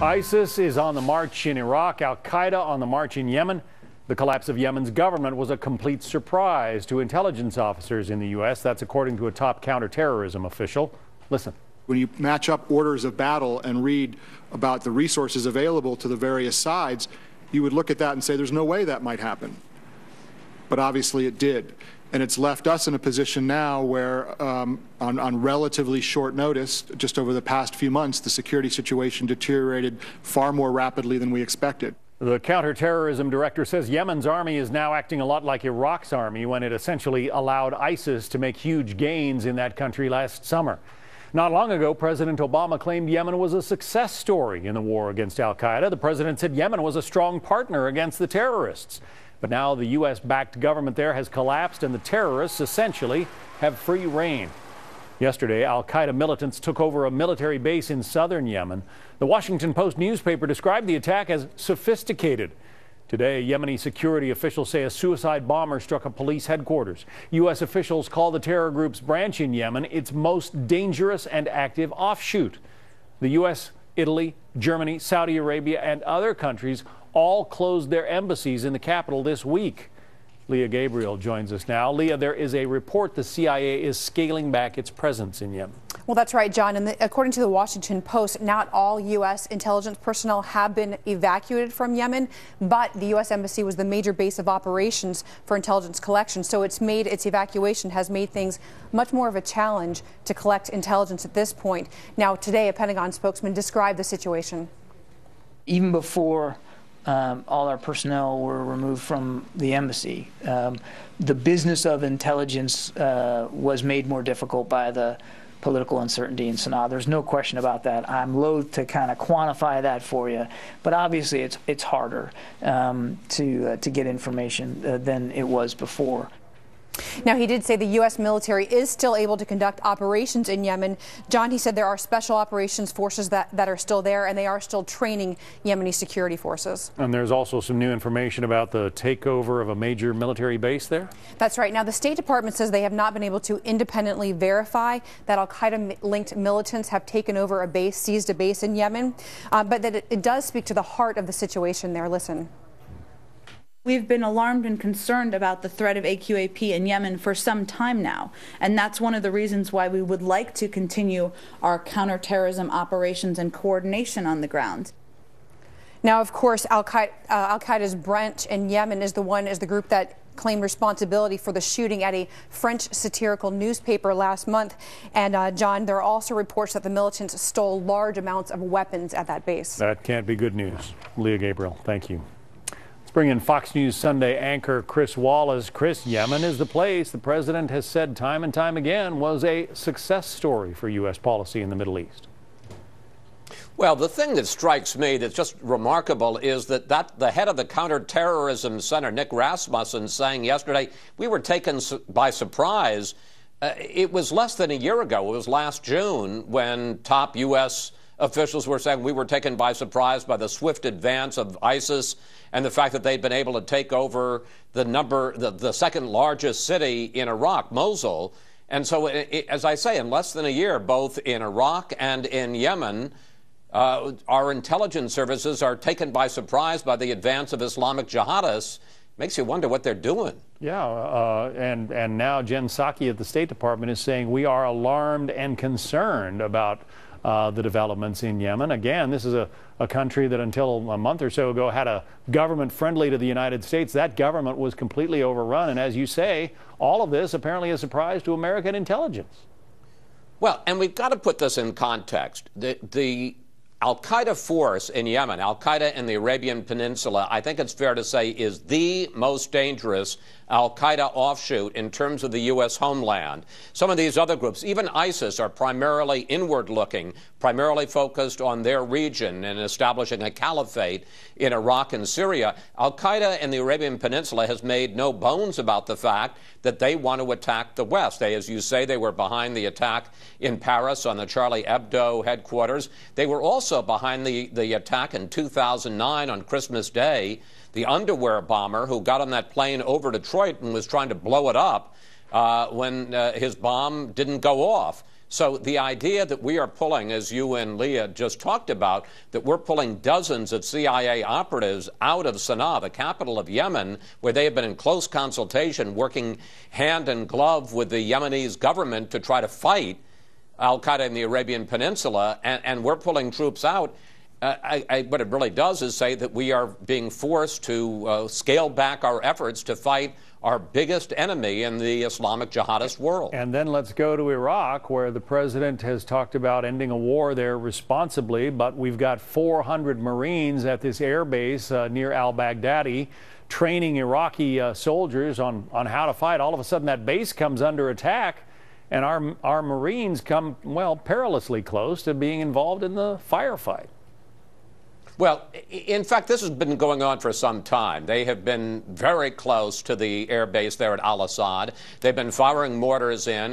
ISIS is on the march in Iraq, Al-Qaeda on the march in Yemen. The collapse of Yemen's government was a complete surprise to intelligence officers in the U.S. That's according to a top counterterrorism official. Listen. When you match up orders of battle and read about the resources available to the various sides, you would look at that and say there's no way that might happen. But obviously it did. And it's left us in a position now where, on relatively short notice, just over the past few months, the security situation deteriorated far more rapidly than we expected. The counterterrorism director says Yemen's army is now acting a lot like Iraq's army when it essentially allowed ISIS to make huge gains in that country last summer. Not long ago, President Obama claimed Yemen was a success story in the war against Al-Qaeda. The president said Yemen was a strong partner against the terrorists. But now the U.S.-backed government there has collapsed and the terrorists essentially have free rein. Yesterday, Al-Qaeda militants took over a military base in southern Yemen. The Washington Post newspaper described the attack as sophisticated. Today, Yemeni security officials say a suicide bomber struck a police headquarters. U.S. officials call the terror group's branch in Yemen its most dangerous and active offshoot. The U.S., Italy, Germany, Saudi Arabia, and other countries all closed their embassies in the capital this week. Leah Gabriel joins us now. Leah, there is a report the CIA is scaling back its presence in Yemen. Well, that's right, John. And according to the Washington Post, not all U.S. intelligence personnel have been evacuated from Yemen, but the U.S. Embassy was the major base of operations for intelligence collection. So its evacuation has made things much more of a challenge to collect intelligence at this point. Now, today, a Pentagon spokesman described the situation. Even before all our personnel were removed from the embassy, the business of intelligence was made more difficult by the political uncertainty in Sana'a. There's no question about that. I'm loath to kind of quantify that for you, but obviously it's harder to get information than it was before. Now, he did say the U.S. military is still able to conduct operations in Yemen. John, he said there are special operations forces that are still there, and they are still training Yemeni security forces. And there's also some new information about the takeover of a major military base there? That's right. Now, the State Department says they have not been able to independently verify that al-Qaeda-linked militants have taken over seized a base in Yemen, but that it does speak to the heart of the situation there. Listen. We've been alarmed and concerned about the threat of AQAP in Yemen for some time now, and that's one of the reasons why we would like to continue our counterterrorism operations and coordination on the ground. Now, of course, Al-Qaeda's branch in Yemen is the group that claimed responsibility for the shooting at a French satirical newspaper last month. And John, there are also reports that the militants stole large amounts of weapons at that base. That can't be good news. Leah Gabriel, thank you. Bring in Fox News Sunday anchor Chris Wallace. Chris, Yemen is the place the president has said time and time again was a success story for U.S. policy in the Middle East. Well, the thing that strikes me that's just remarkable is that the head of the counterterrorism center, Nick Rasmussen, saying yesterday, we were taken by surprise. It was less than a year ago. It was last June when top U.S. officials were saying we were taken by surprise by the swift advance of ISIS and the fact that they'd been able to take over the second largest city in Iraq, Mosul. And so, as I say, in less than a year, both in Iraq and in Yemen, our intelligence services are taken by surprise by the advance of Islamic jihadists. Makes you wonder what they're doing. Yeah, and now Jen Psaki at the State Department is saying we are alarmed and concerned about the developments in Yemen. Again, this is a country that until a month or so ago had a government friendly to the United States. That government was completely overrun. And as you say, all of this apparently a surprise to American intelligence. Well, and we've got to put this in context. The Al-Qaeda force in Yemen, Al-Qaeda in the Arabian Peninsula, I think it's fair to say is the most dangerous Al-Qaeda offshoot in terms of the U.S. homeland. Some of these other groups, even ISIS, are primarily inward-looking, primarily focused on their region and establishing a caliphate in Iraq and Syria. Al-Qaeda in the Arabian Peninsula has made no bones about the fact that they want to attack the West. They, as you say, they were behind the attack in Paris on the Charlie Hebdo headquarters. They were also behind the attack in 2009 on Christmas Day, the underwear bomber who got on that plane over Detroit and was trying to blow it up when his bomb didn't go off. So the idea that we are pulling, as you and Leah just talked about, that we're pulling dozens of CIA operatives out of Sana'a, the capital of Yemen, where they have been in close consultation, working hand in glove with the Yemenese government to try to fight al-Qaeda in the Arabian Peninsula, and we're pulling troops out. What it really does is say that we are being forced to scale back our efforts to fight our biggest enemy in the Islamic jihadist world. And then let's go to Iraq, where the president has talked about ending a war there responsibly, but we've got 400 Marines at this air base near al-Baghdadi training Iraqi soldiers on how to fight. All of a sudden that base comes under attack, and our Marines come, well, perilously close to being involved in the firefight. Well, in fact, this has been going on for some time. They have been very close to the air base there at Al-Assad. They've been firing mortars in.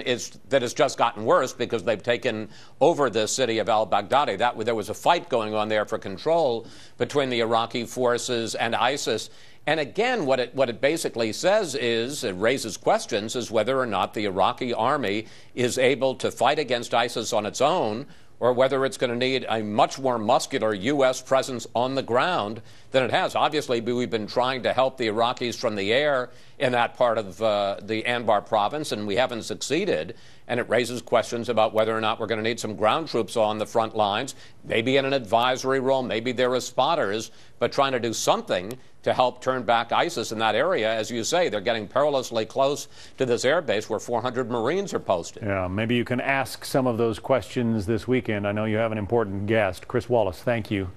That has just gotten worse because they've taken over the city of al-Baghdadi. There was a fight going on there for control between the Iraqi forces and ISIS. And again, what it basically says is, it raises questions, is whether or not the Iraqi army is able to fight against ISIS on its own, or whether it's going to need a much more muscular U.S. presence on the ground than it has. Obviously, we've been trying to help the Iraqis from the air in that part of the Anbar province, and we haven't succeeded. And it raises questions about whether or not we're going to need some ground troops on the front lines, maybe in an advisory role, maybe they're as spotters, but trying to do something to help turn back ISIS in that area. As you say, they're getting perilously close to this air base where 400 Marines are posted. Yeah, maybe you can ask some of those questions this weekend. I know you have an important guest. Chris Wallace, thank you.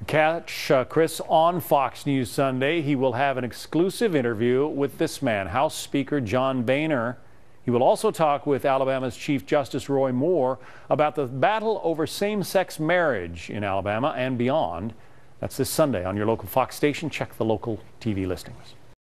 Catch Chris on Fox News Sunday. He will have an exclusive interview with this man, House Speaker John Boehner. He will also talk with Alabama's Chief Justice Roy Moore about the battle over same-sex marriage in Alabama and beyond. That's this Sunday on your local Fox station. Check the local TV listings.